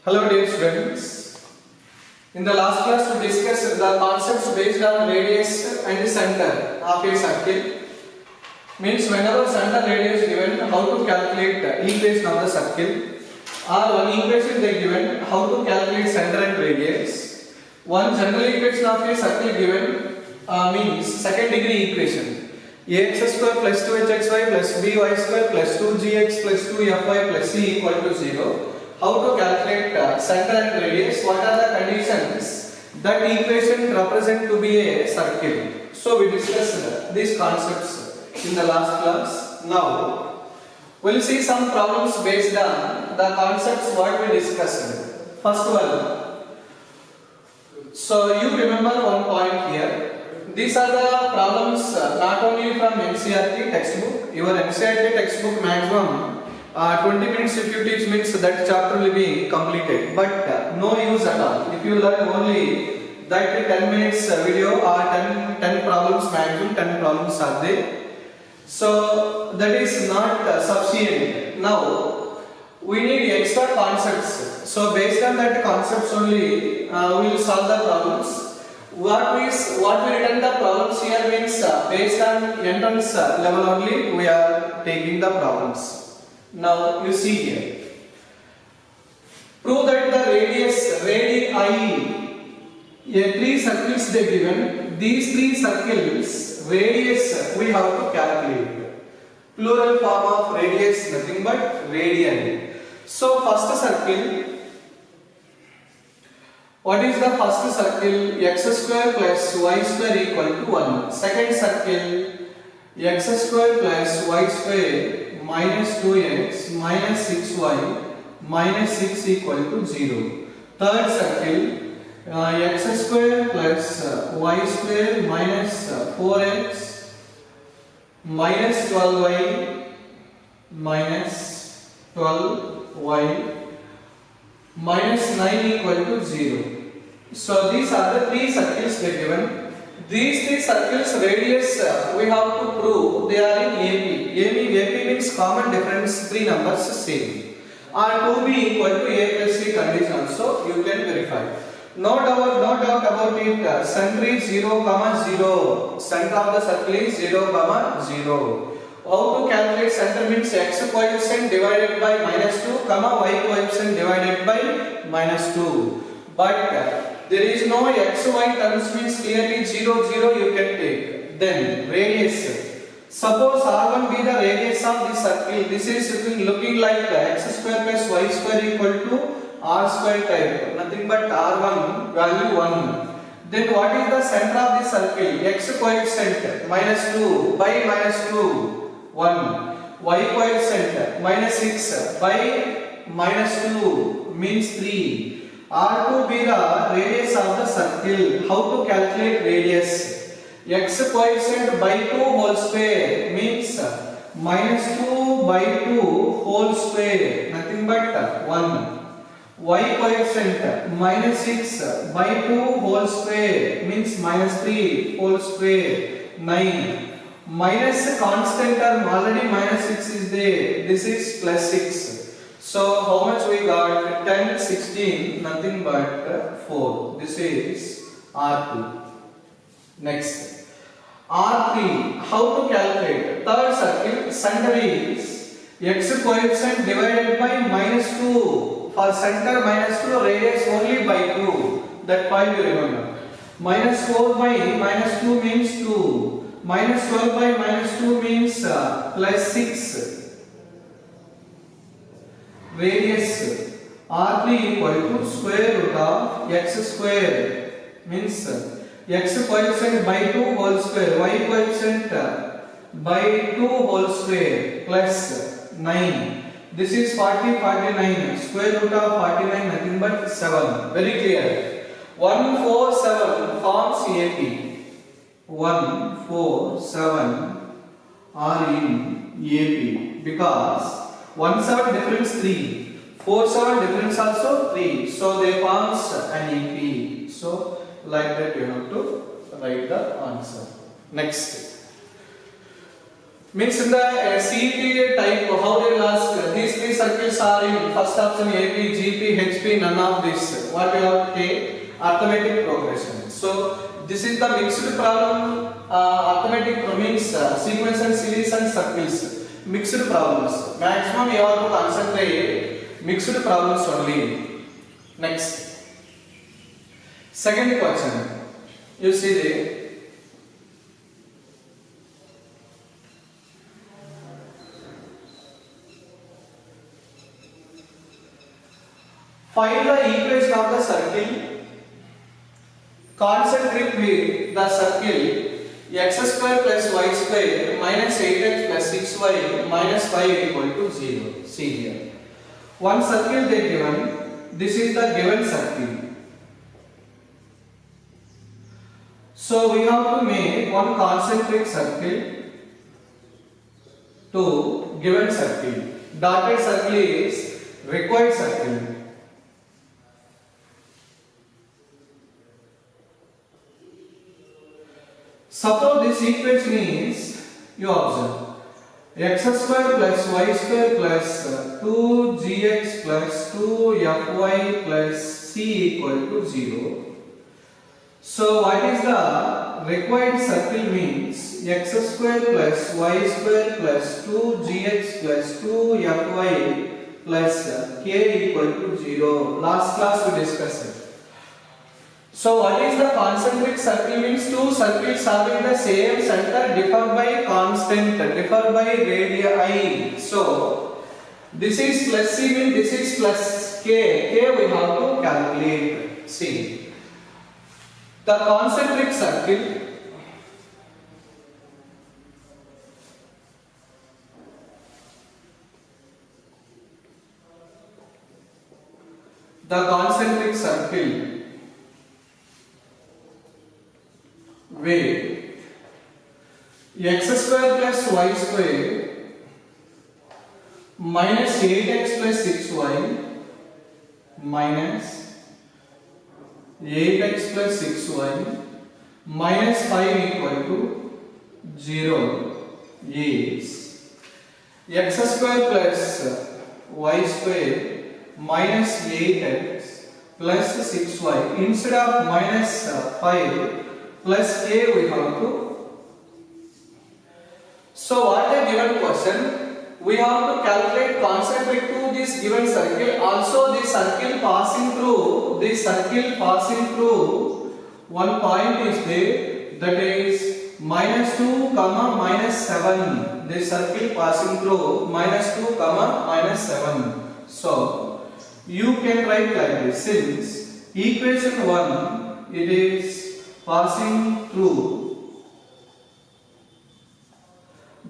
Hello dear students. In the last class we discussed the concepts based on radius and the center of a circle. Means whenever center radius is given, how to calculate the equation of the circle, or one equation they given, how to calculate center and radius. One general equation of a circle given means second degree equation. Ax square plus 2hxy plus by square plus 2gx plus 2fy plus c equal to 0. How to calculate center and radius? What are the conditions that equation represent to be a circle? So we discussed these concepts in the last class. Now we'll see some problems based on the concepts what we discussed. First one. So you remember one point here. These are the problems not only from NCERT textbook. Your NCERT textbook maximum 20 minutes if you teach means that chapter will be completed, but no use at all. If you learn only that 10 minutes video or 10 problems maximum, 10 problems are there. So that is not sufficient. Now we need extra concepts. So based on that concepts only we will solve the problems. What we written the problems here means based on entrance level only we are taking the problems. Now you see here. Prove that the radii, three circles they given. These three circles radius we have to calculate. Plural form of radius nothing but radian. So first circle. What is the first circle? X square plus y square equal to 1. Second circle, x square plus y square minus 2x minus 6y minus 6 equal to 0. Third circle, x square plus y square minus 4x minus 12y minus 12y minus 9 equal to 0. So these are the three circles they given. These three circles radius we have to prove they are in AP means common difference, three numbers same. And 2b equal to a plus c condition also you can verify. No doubt about it. Center is 0, 0. Center of the circle is 0, 0. How to calculate center means x coefficient divided by minus 2, y coefficient divided by minus 2. But there is no xy terms means clearly 0, 0 you can take. Then radius. Suppose R1 be the radius of this circle. This is looking like x square plus y square equal to r square type. Nothing but R1 value 1. Then what is the center of this circle? X coefficient minus 2 by minus 2 1. Y coefficient minus 6 by minus 2 means 3. R2 be the radius of the circle. How to calculate radius? X coefficient by 2 whole square means minus 2 by 2 whole square. Nothing but 1. Y coefficient minus 6 by 2 whole square means minus 3 whole square. 9. Minus constant term already minus 6 is there. This is plus 6. So how much we got? 10, 16, nothing but 4. This is R2. Next. R3. How to calculate? Third circle, center is x coefficient divided by minus 2. For center minus 2, radius only by 2. That point you remember. Minus 4 by minus 2 means 2. Minus 12 by minus 2 means plus 6. Radius R3 equal to square root of x square means x coefficient by 2 whole square, y coefficient by 2 whole square plus 9. This is 40, 49. Square root of 49 nothing but 7. Very clear. 1, 4, 7 forms AP. 1, 4, 7 are in AP because 1, 7 difference 3, 4, 7 difference also 3. So they forms an AP. So like that you have to write the answer. Next. Means in the CET type, how they will ask, these three circles are in first option AP, GP, HP, none of this. What we have to take? Arithmetic progression. So this is the mixed problem. Arithmetic means sequence and series and circles. Mixed problems. Maximum you have to concentrate mixed problems only. Next. Second question. You see the find the equation of the circle concentric with the circle x square plus y square minus 8x plus 6y minus 5 equal to 0. See here. One circle they given. This is the given circle. So we have to make one concentric circle to given circle. Dotted circle is required circle. Suppose this equation is, you observe, x square plus y square plus 2gx plus 2fy plus c equal to 0. So what is the required circle means x square plus y square plus 2gx plus 2fy plus k equal to 0. Last class we discussed it. So what is the concentric circle means? Two circles having the same center differ by constant, differ by radii. So this is plus c means this is plus k. K we have to calculate. See. The concentric circle with x square plus y square minus 8x plus 6y minus 8x plus 6y minus 5 equal to 0 is x square plus y square minus 8x plus 6y. Instead of minus 5 plus k we have to. So what a given question, we have to calculate concentric to this given circle. Also this circle passing through one point is there, that is minus 2 comma minus 7. This circle passing through minus 2 comma minus 7. So you can write like this, since equation 1 it is passing through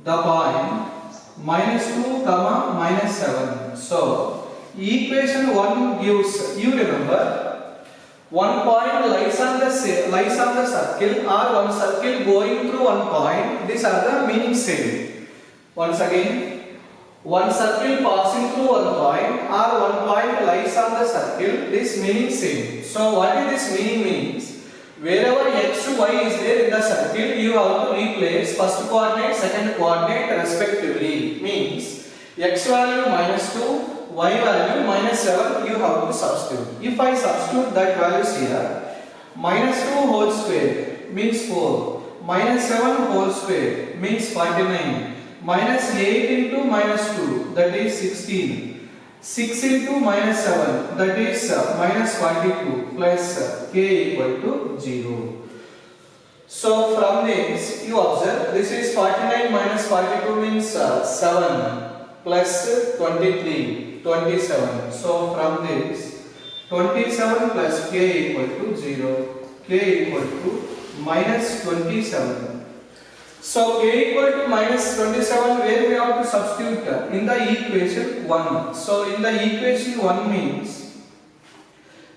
the point minus 2 comma minus 7. So equation 1 gives, you remember, one point lies on the circle or one circle going through one point. These are the meaning same. Once again, one circle passing through one point or one point lies on the circle. This meaning same. So what is this meaning means? Wherever x to y is there in the circle, you have to replace first coordinate, second coordinate respectively. Means x value minus 2, y value minus 7, you have to substitute. If I substitute that values here, minus 2 whole square means 4, minus 7 whole square means 49, minus 8 into minus 2, that is 16. 6 into minus 7, that is minus 42 plus k equal to 0. So from this you observe, this is 49 minus 42 means 7 plus 23, 27. So from this 27 plus k equal to 0, k equal to minus 27. So k equal to minus 27, where we have to substitute in the equation 1. So in the equation 1 means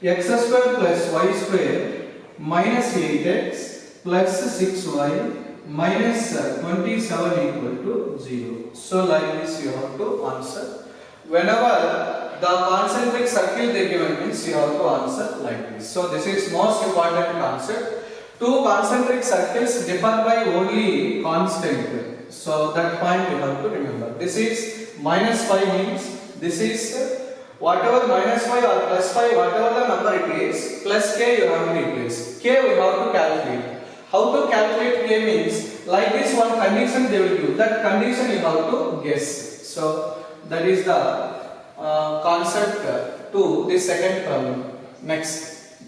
x square plus y square minus 8x plus 6y minus 27 equal to 0. So like this you have to answer. Whenever the concentric circle they given means you have to answer like this. So this is most important concept. Two concentric circles differ by only constant. So that point you have to remember. This is minus 5 means this is whatever minus 5 or plus 5, whatever the number it is, plus k you have to replace. K we have to calculate. How to calculate k means like this one condition they will give. That condition you have to guess. So that is the concept to the second problem. Next,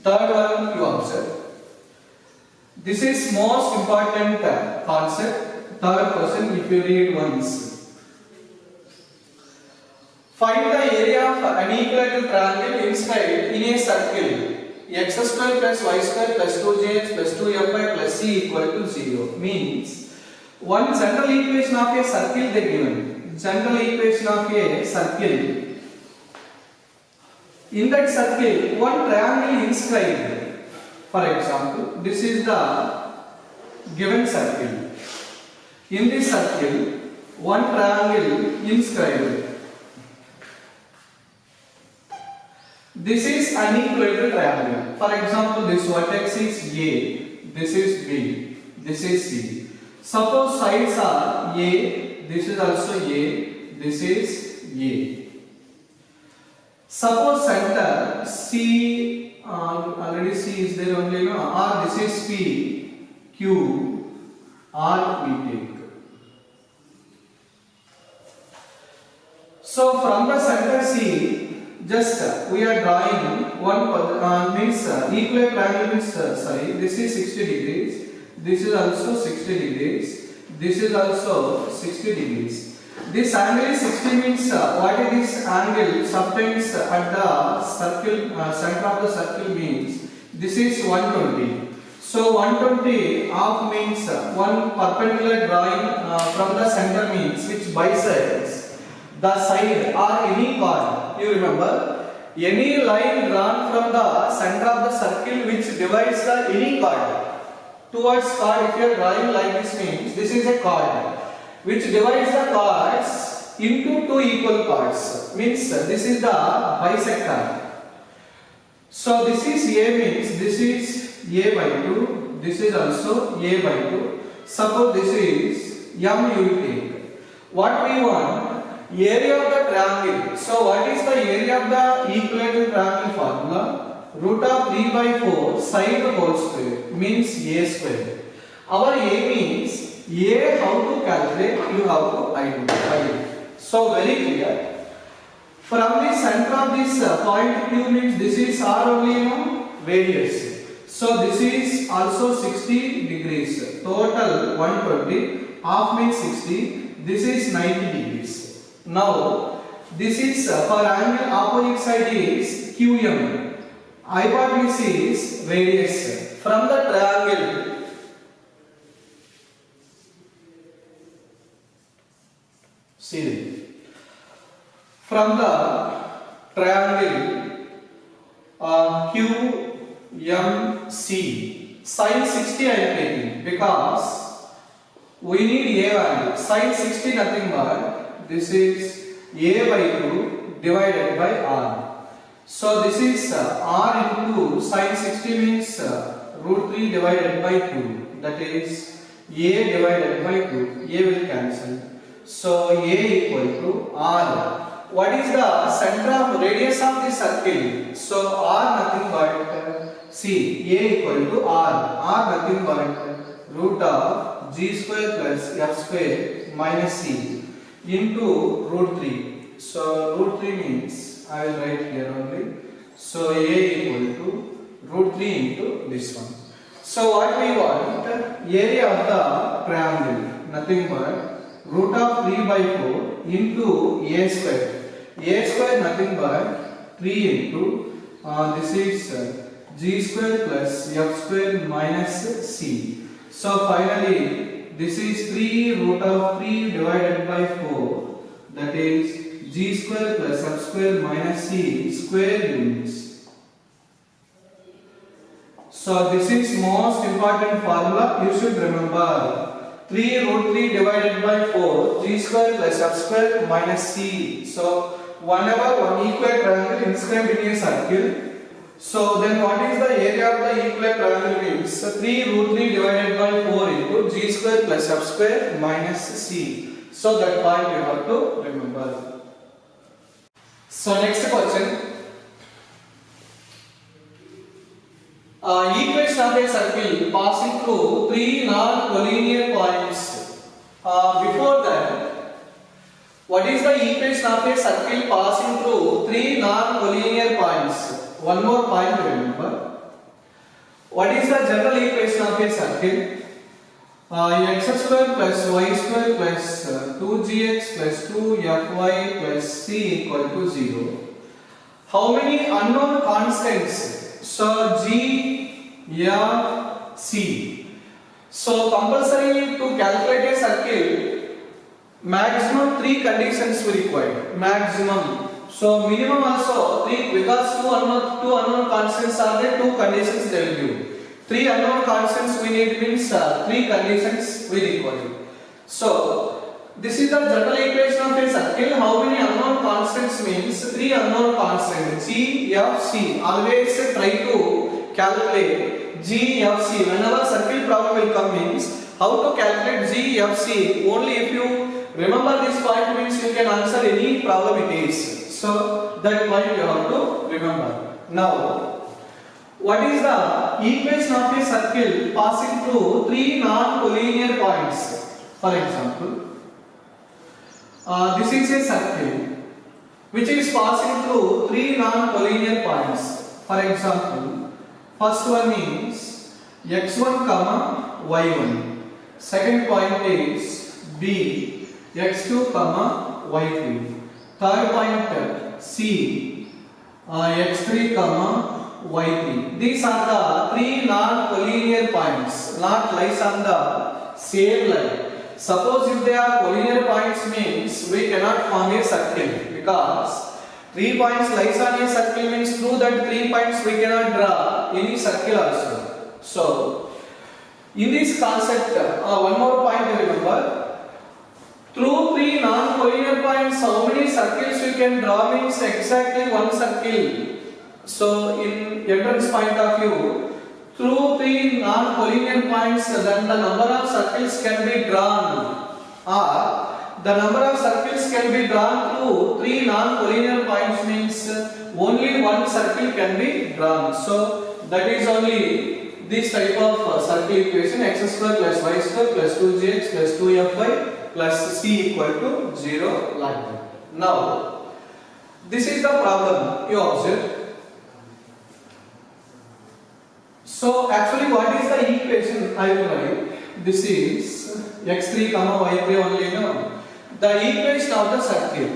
third one you observe. This is most important concept. Third question, if you read once. Find the area of an equilateral triangle inscribed in a circle. X square plus y square plus 2jx plus 2fy plus c equal to 0. Means one general equation of a circle they given. General equation of a circle. In that circle, one triangle inscribed. For example, this is the given circle. In this circle, one triangle inscribed. This is an equilateral triangle. For example, this vertex is A, this is B, this is C. Suppose sides are A, this is also A, this is A. Suppose center C, already C is there only, no? Or this is P, Q, R we take. So from the center C, just we are drawing one means equilateral triangle means this is 60 degrees, this is also 60 degrees, this is also 60 degrees. This angle is 60 means what is this angle subtends at the circle center of the circle means this is 120. So 120 half means one perpendicular drawing from the center means which bisects the side or any chord. You remember, any line drawn from the center of the circle which divides the any chord towards chord. If you are drawing like this means this is a chord which divides the chords into two equal chords. Means this is the bisector. So this is A means this is A by 2. This is also A by 2. Suppose this is M you will take. What we want? Area of the triangle. So what is the area of the equilateral triangle formula? Root of 3 by 4 side whole square means A square. Our A means A how to calculate you have to identify. So very clear. From the center of this point Q means this is R only, no? Radius. So this is also 60 degrees. Total 120. Half means 60. This is 90 degrees. Now, this is for angle opposite side is QM. Hypotenuse is radius. From the triangle, see, from the triangle QMC, sine 60 I am taking because we need A value. Sine 60 nothing but this is A by 2 divided by R. So this is R into sine 60 means root 3 divided by 2. That is A divided by 2. A will cancel. So A equal to R. What is the center of radius of the circle? So R nothing but C. A equal to R. R nothing but root of G square plus F square minus C into root 3. So root 3 means I will write here only. So A equal to root 3 into this one. So what we want? Area of the triangle nothing but root of 3 by 4 into A square. A square nothing but 3 into this is G square plus F square minus C. So finally this is 3 root of 3 divided by 4, that is G square plus F square minus C square units. So this is most important formula you should remember. 3 root 3 divided by 4 G square plus F square minus C. So whenever one equilateral triangle inscribed in a circle, So then what is the area of the equilateral triangle means 3 root 3 divided by 4 into g square plus f square minus c. So that point you have to remember. So next question. Equation of a circle passing through 3 non-collinear points. Before that, what is the equation of a circle passing through 3 non-collinear points? One more point to remember. What is the general equation of a circle? X square plus y square plus 2gx plus 2fy plus c equal to 0. How many unknown constants? So g, f, c. So compulsory to calculate a circle, maximum 3 conditions we require. Maximum. So minimum also 3, because two unknown constants are there, 2 conditions they will give. 3 unknown constants we need means 3 conditions we require. So this is the general equation of a circle. How many unknown constants means 3 unknown constants g, f, c. Always try to calculate g, f, c. Whenever circle problem will come means how to calculate g, f, c. Only if you remember this point means you can answer any problem it is. So that point you have to remember. Now, what is the equation of a circle passing through 3 non-collinear points? For example, this is a circle which is passing through 3 non-collinear points. For example, first one is x1 comma y1. Second point is b x2 comma y3. Third point c x3 comma y3. These are the 3 non-collinear points, not lies on the same line. Suppose if they are collinear points means we cannot form a circle, because 3 points lies on a circle means through that 3 points we cannot draw any circle also. So in this concept, one more point to remember. Through 3 non-collinear points, how many circles you can draw means exactly 1 circle. So in entrance point of view, through 3 non-collinear points, then the number of circles can be drawn, or the number of circles can be drawn through 3 non-collinear points means only 1 circle can be drawn. So that is only this type of circle equation: x square plus y square plus 2gx plus 2fy plus c equal to 0, like that. Now, this is the problem you observe. So actually what is the equation I will write? This is x3 comma y3 only, no? The equation of the circle.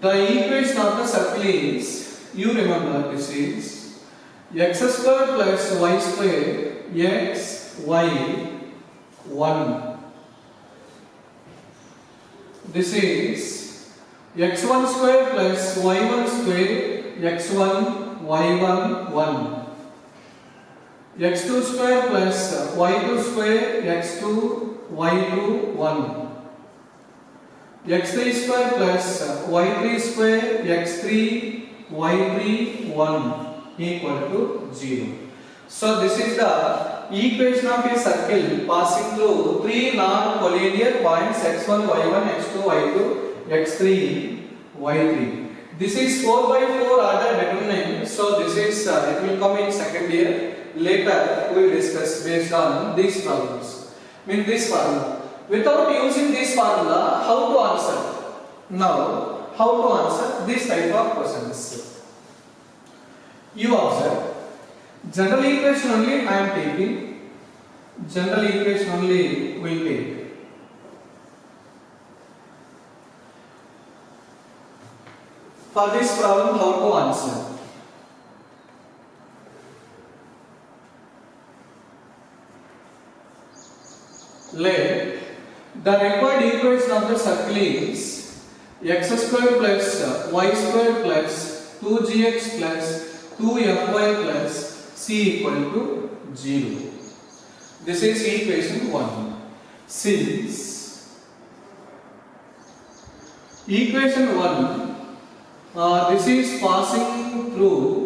The equation of the circle is, you remember, this is x square plus y square x y 1. This is x1 square plus y1 square x1 y1 1. x2 square plus y2 square x2 y2 1. x3 square plus y3 square x3 y3 1 equal to 0. So this is the equation of a circle passing through 3 non-collinear points x1 y1 x2 y2 x3 y3. This is 4 by 4 order determinant. So this is it will come in second year. Later we will discuss based on these problems. Mean this formula. Without using this formula, how to answer? Now, how to answer this type of questions? You observe. General equation only I am taking. General equation only will take. For this problem, how to answer? Let the required equation of the circle is x square plus y square plus 2gx plus 2fy plus c equal to 0. This is equation 1. Since equation 1, this is passing through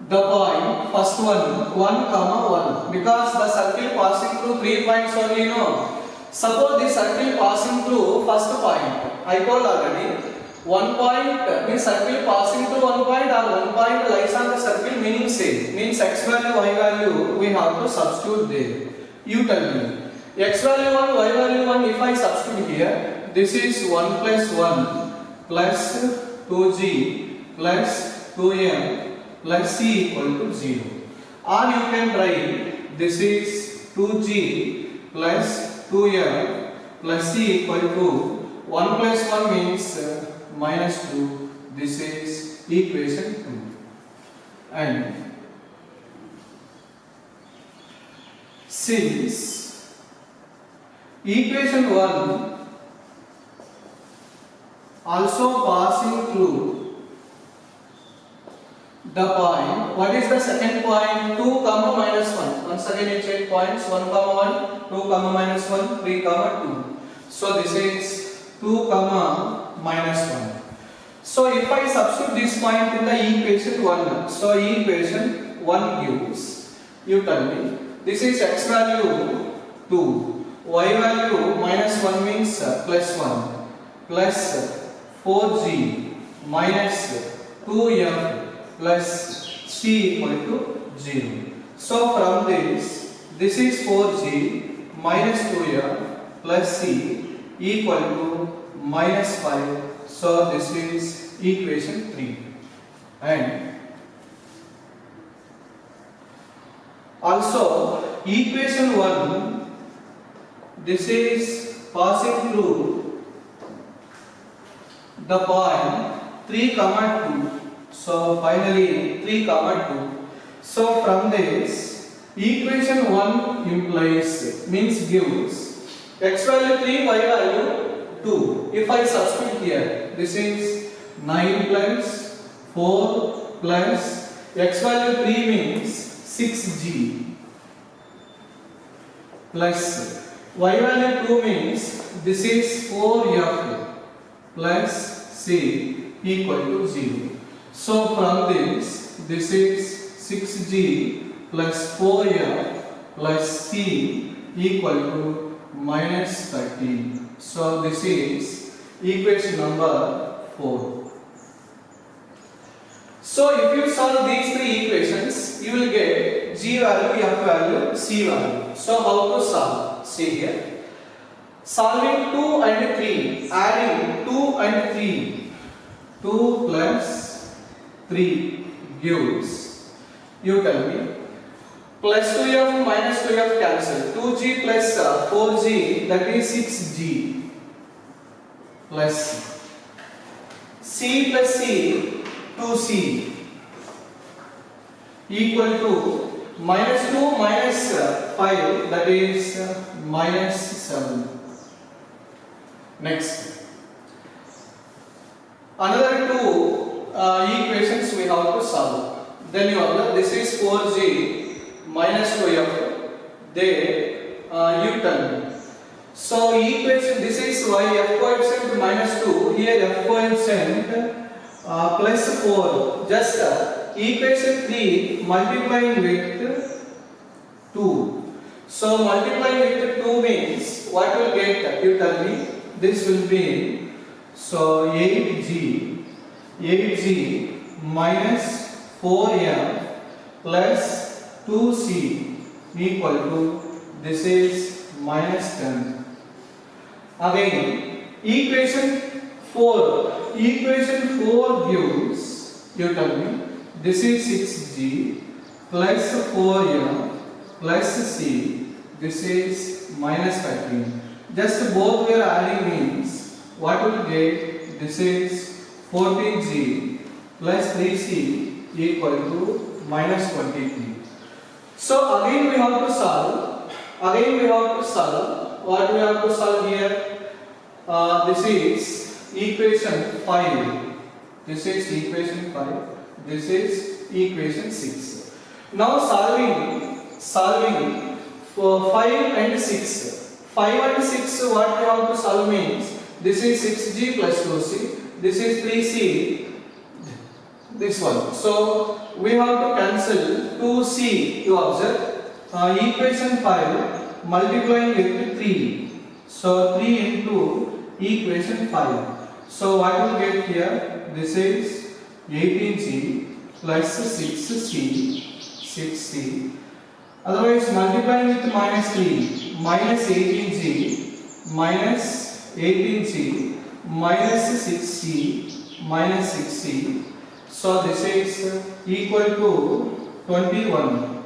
the point, first one, 1 comma 1, because the circle passing through 3 points only, no. Suppose this circle passing through first point, I told already, 1 point means circle passing through 1 point or 1 point lies on the circle, meaning same, means x value, y value, we have to substitute there. You tell me, x value 1, y value 1, if I substitute here, this is 1 plus 1 plus 2g plus 2m plus c equal to 0. Or you can write, this is 2g plus 2m plus c equal to 1 plus 1 means minus 2. This is equation 2. And since equation 1 also passing through the point, what is the second point? 2 comma minus 1. Once again you check points, 1 comma 1, 2 comma minus 1, 3 comma 2. So this is 2 comma minus 1. So if I substitute this point in the equation 1, so equation 1 gives, you tell me, this is x value 2, y value minus 1 means plus 1, plus 4g minus 2m plus c equal to 0. So from this is 4g minus 2m plus c equal to minus 5. So this is equation 3. And also equation 1, this is passing through the point 3 comma 2. So finally 3 comma 2. So from this equation 1 implies, means gives x value 3, y value 2. If I substitute here, this is 9 plus 4 plus x value 3 means 6g plus y value 2 means this is 4f plus c equal to 0. So from this is 6g plus 4f plus c equal to minus 13. So this is equation number 4. So if you solve these 3 equations, you will get g value, f value, c value. So how to solve? See here. Solving 2 and 3, adding 2 and 3, 2 plus 3 gives, you tell me, plus 2f minus 2f cancel, 2g plus 4g, that is 6g plus c plus c, 2c equal to minus 2 minus 5, that is minus 7. Next, another 2 equations we have to solve. Then you have, this is 4g minus 2f, there you tell me. So equation, this is y, f coefficient minus 2, here f coefficient plus 4, just equation 3 multiplying with 2. So multiplying with 2 means, what will get, you tell me, this will be, so 8g minus 4m plus 2c equal to, this is minus 10. Again, equation 4 gives, you tell me, this is 6g plus 4m plus c, this is minus 13. Just both we are adding means, what will get, this is 14g plus 3c equal to minus 23. So again we have to solve, what we have to solve here, this is equation 5, this is equation 5, this is equation 6. Now solving for 5 and 6. 5 and 6 what we have to solve means this is 6g plus 2c, this is 3c, this one. So we have to cancel 2c, you observe. Equation 5 multiplying with 3. So 3 into equation 5. So what will get here? This is 18g plus 6c. Otherwise multiplying with minus 3. Minus 18g minus 18g minus 6c minus 6c. So this is equal to 21.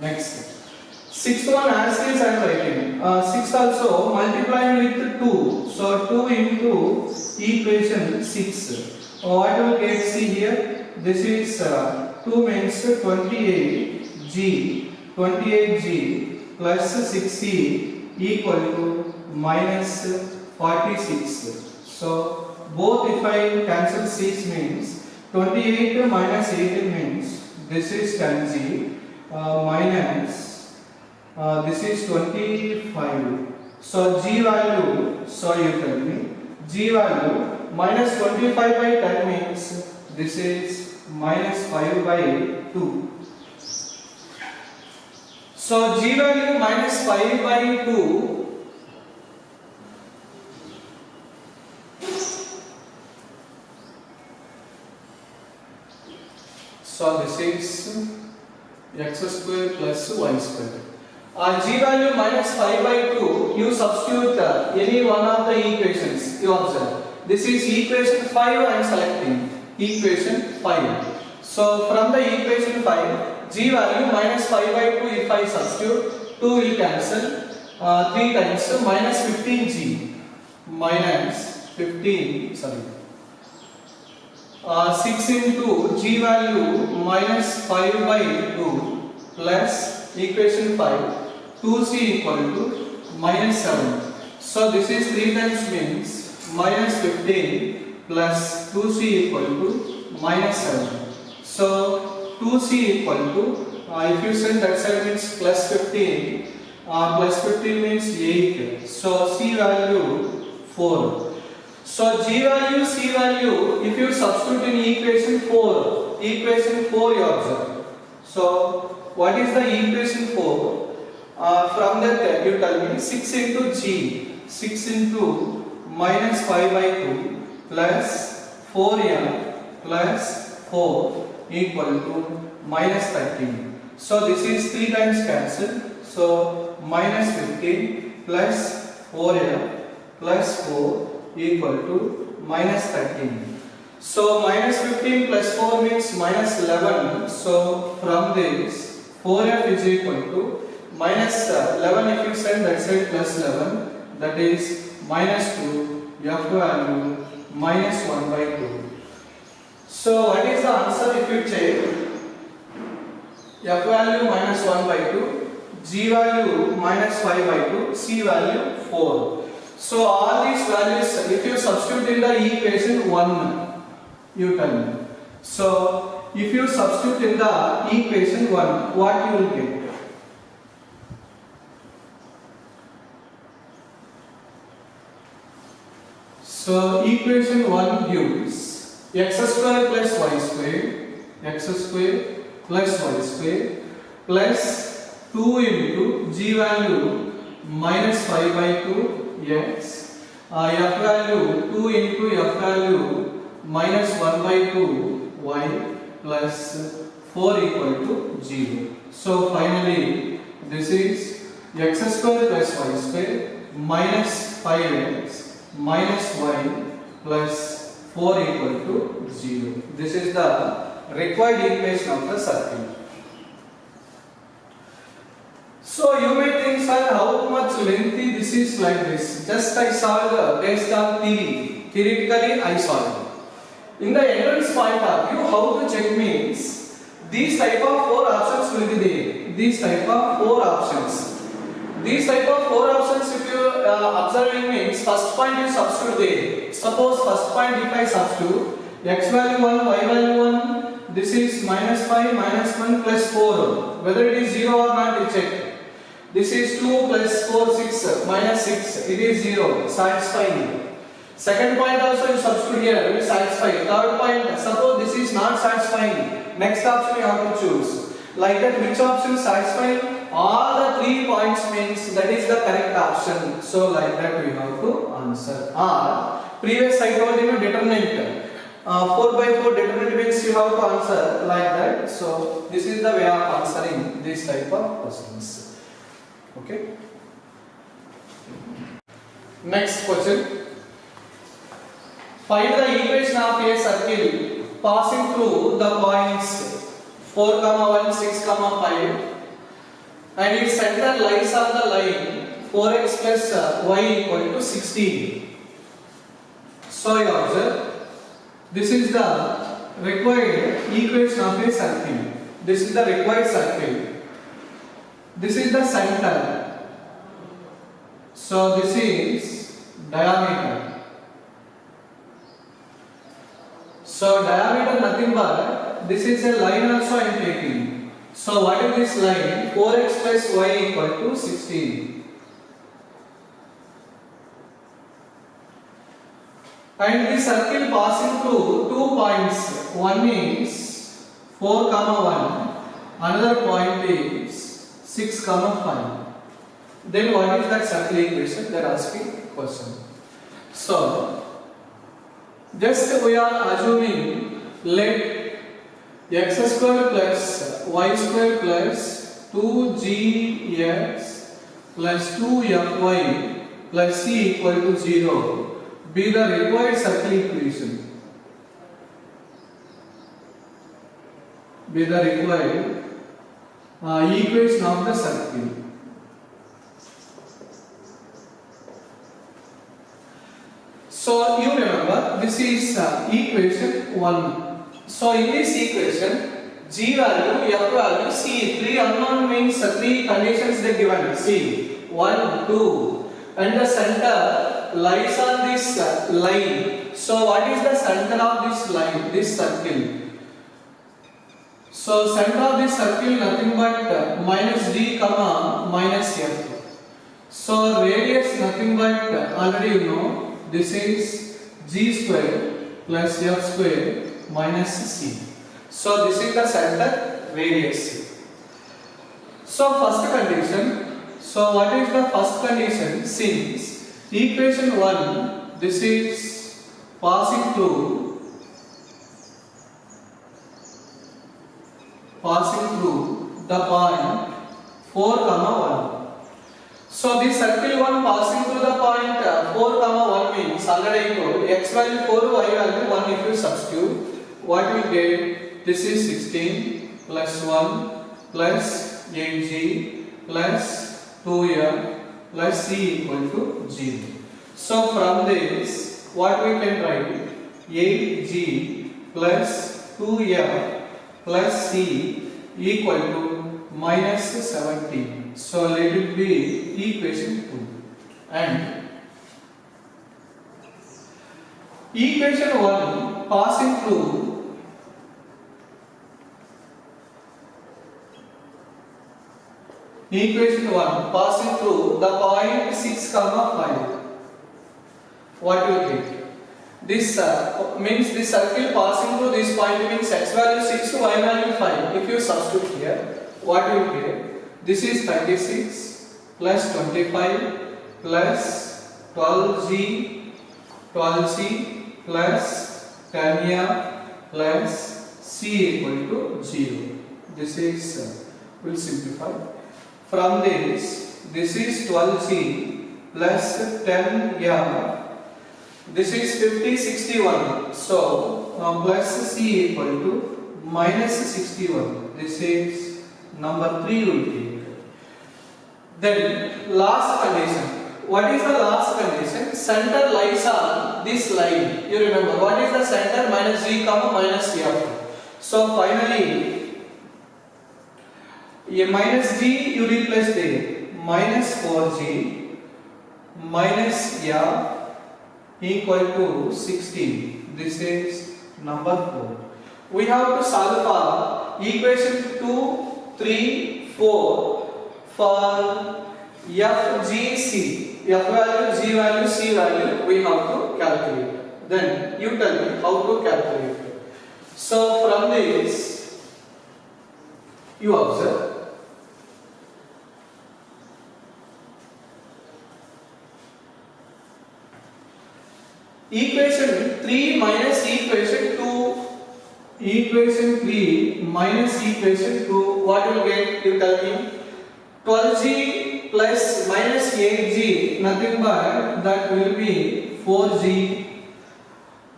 Next, sixth one as is I am writing. Sixth also multiplying with 2. So 2 into equation 6. What will get see here? This is 2 means 28g. 28g plus 6c equal to minus 46. So both if I cancel c's means 28 minus 18 means this is 10g. Minus this is 25. So g value, so you tell me, g value minus 25 by 10 means this is minus 5 by 2. So g value minus 5 by 2. So this is x square plus y square. G value minus 5 by 2, you substitute any one of the equations. You observe. This is equation 5 I am selecting. Equation 5. So from the equation 5, g value minus 5 by 2 if I substitute, 2 will cancel. 3 times minus 15g. Minus 15, sorry. 6 into g value minus 5 by 2 plus equation 5 2c equal to minus 7. So this is 3 times means minus 15 plus 2c equal to minus 7. So 2c equal to if you send that side means plus 15 plus 15 means 8. So c value 4. So g value, c value, if you substitute in equation 4 you observe. So what is the equation 4? From that you tell me 6 into g, 6 into minus 5 by 2 plus 4m plus 4 equal to minus 13. So this is 3 times cancel. So minus 15 plus 4m plus 4 equal to minus 13. So minus 15 plus 4 means minus 11. So from this 4f is equal to minus 11. If you send that side plus 11, that is minus 2. F value minus 1 by 2. So what is the answer if you check? F value minus 1 by 2, g value minus 5 by 2, c value 4. So all these values, if you substitute in the equation 1, you tell me. So if you substitute in the equation 1, what you will get? So equation 1 gives x square plus y square plus 2 into g value minus 5 by 2 x, f value 2 into f value minus 1 by 2 y plus 4 equal to 0. So finally this is x square plus y square minus 5x minus y plus 4 equal to 0. This is the required equation of the circle. So you may think, sir, how much lengthy this is like this? Just I solved based on theory. Theoretically I solved. In the entrance point of view, how to check means these type of 4 options will be there. These type of 4 options. These type of 4 options if you observing means first point you substitute there. Suppose first point if I substitute x value 1, y value 1, this is minus 5, minus 1 plus 4. Whether it is 0 or not you check. This is 2 plus 4, 6, minus 6. It is 0. Satisfying. Second point also you substitute here. It will satisfy. Third point, suppose this is not satisfying. Next option you have to choose. Like that, which option is satisfying? All the 3 points means that is the correct option. So like that we have to answer. Or previous I told you determinant. 4 by 4 determinant means you have to answer like that. So this is the way of answering this type of questions. Okay. Next question. Find the equation of a circle passing through the points 4, 1, 6, 5 and its center lies on the line 4x plus y equal to 16. So you observe, this is the required equation of a circle. This is the required circle. This is the center. So this is diameter. So diameter nothing but this is a line also I am taking. So what is this line? 4x plus y equal to 16. And the circle passing through 2 points. One is 4, 1. Another point is 6, 5. Then what is that circle equation? They are asking question. So just we are assuming let x square plus y square plus 2gx plus 2fy plus c equal to 0 be the required circle equation. Be the required equation of the circle. So you remember this is equation 1. So in this equation, g value, f value, c, 3 unknown means 3 conditions they given. C, 1, 2, and the center lies on this line. So what is the center of this line, this circle? So center of this circle nothing but minus d comma minus f. So radius nothing but already you know this is g square plus f square minus c. So this is the center radius. So first condition. So what is the first condition? Since equation 1 this is passing through the point 4, 1. So this circle 1 passing through the point 4, 1 means already told x value 4, y value 1 if you substitute, what we get? This is 16 plus 1 plus 8g plus 2f plus c equal to 0. So from this what we can write? 8g plus 2f plus c equal to minus 17. So let it be equation 2. And equation 1 passing through the point 6, 5. What you get? This means this circle passing through this point means x value 6, y value 5. If you substitute here, what you get? This is 36 plus 25 plus 12c plus 10f plus c equal to 0. This is will simplify. From this is 12c plus 10f. This is 50, 61. So plus c equal to minus 61. This is number 3 will take. Then last condition. What is the last condition? Center lies on this line. You remember what is the center? Minus g comma minus f. So finally, a minus g you replace there. Minus 4g minus f equal to 16. This is number 4. We have to solve for equation 2, 3, 4 for F, G, C. F value, G value, C value we have to calculate. Then you tell me how to calculate. So from this, you observe. Equation 3 minus equation 2. Equation 3 minus equation 2. What will get? You tell me. 12G plus minus 8G. Nothing but that will be 4G.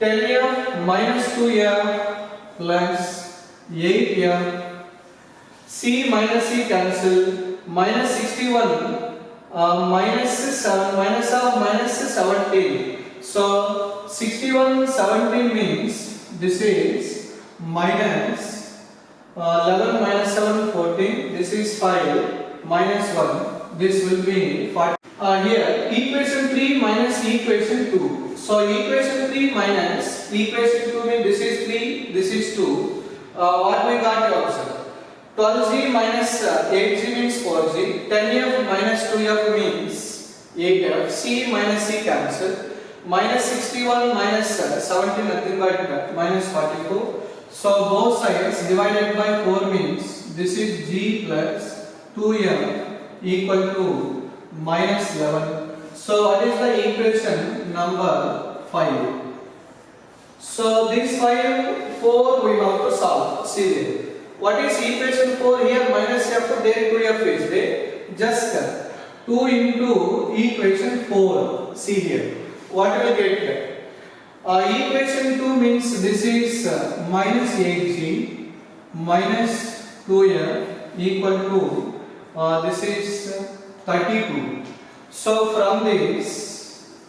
10F minus 2F plus 8F. C minus C cancel. Minus 61. Minus 7. Minus 17. So 61 17 means this is minus 11 minus 7 14. This is 5 minus 1. This will be 5. Here equation 3 minus equation 2. So equation 3 minus equation 2 means this is 3, this is 2. What we got to observe? 12G minus 8G means 4G. 10F minus 2F means 8F. C minus C cancel. Minus 61 minus 17 nothing but minus 44. So both sides divided by 4 means this is G plus 2M equal to minus 11. So what is the equation number 5? So this 4 we have to solve. See there. What is equation 4 here? Minus F, there 2F is there. Just 2 into equation 4. See here. What will get here? Equation 2 means this is minus 8G minus 2F equal to this is 32. So from this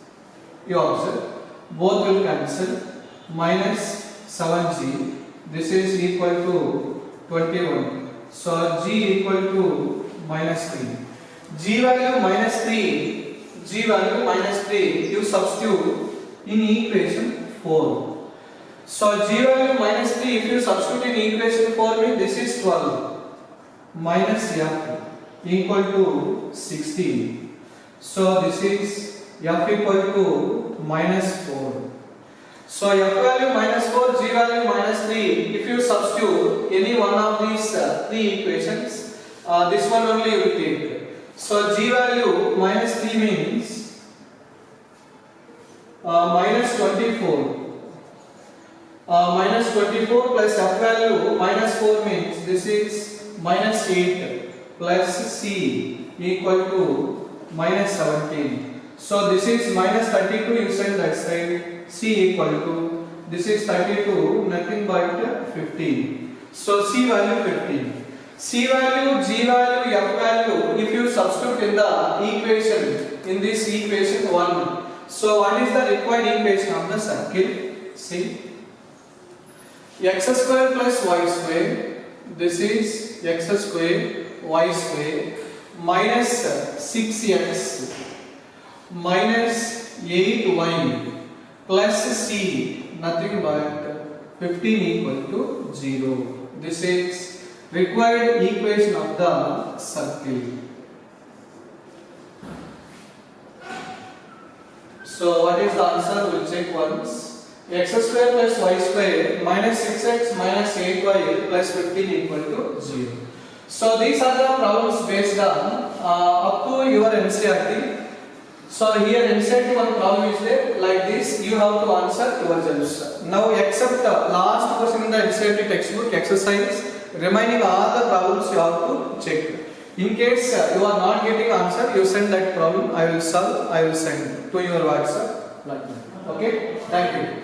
you observe both will cancel. Minus 7G, this is equal to 21. So G equal to minus 3. G value minus 3. G value minus 3 you substitute in equation 4. So G value minus 3 if you substitute in equation 4 means this is 12 minus F equal to 16. So this is F equal to minus 4. So F value minus 4, G value minus 3, if you substitute any one of these 3 equations, this one only you will take. So G value minus 3 means minus 24. Minus 24 plus F value minus 4 means this is minus 8 plus C equal to minus 17. So this is minus 32, you send that side. C equal to, this is 32, nothing but 15. So C value 15. C value, G value, F value, if you substitute in the equation, in this equation 1. So what is the required equation of the circle? See, x square plus y square, this is x square, y square, minus 6x, minus 8y, plus C, nothing but 15 equal to 0. This is required equation of the circle. So what is the answer? We'll check once. X square plus y square minus 6x minus 8y plus 15 equal to 0. So these are the problems based on up to your NCERT. So here NCERT one problem is there like this. You have to answer yourselves. Now except the last question in the NCERT textbook exercise. Remaining all the problems you have to check. In case you are not getting answer, you send that problem. I will solve. I will send to your WhatsApp. Like that. Okay. Thank you.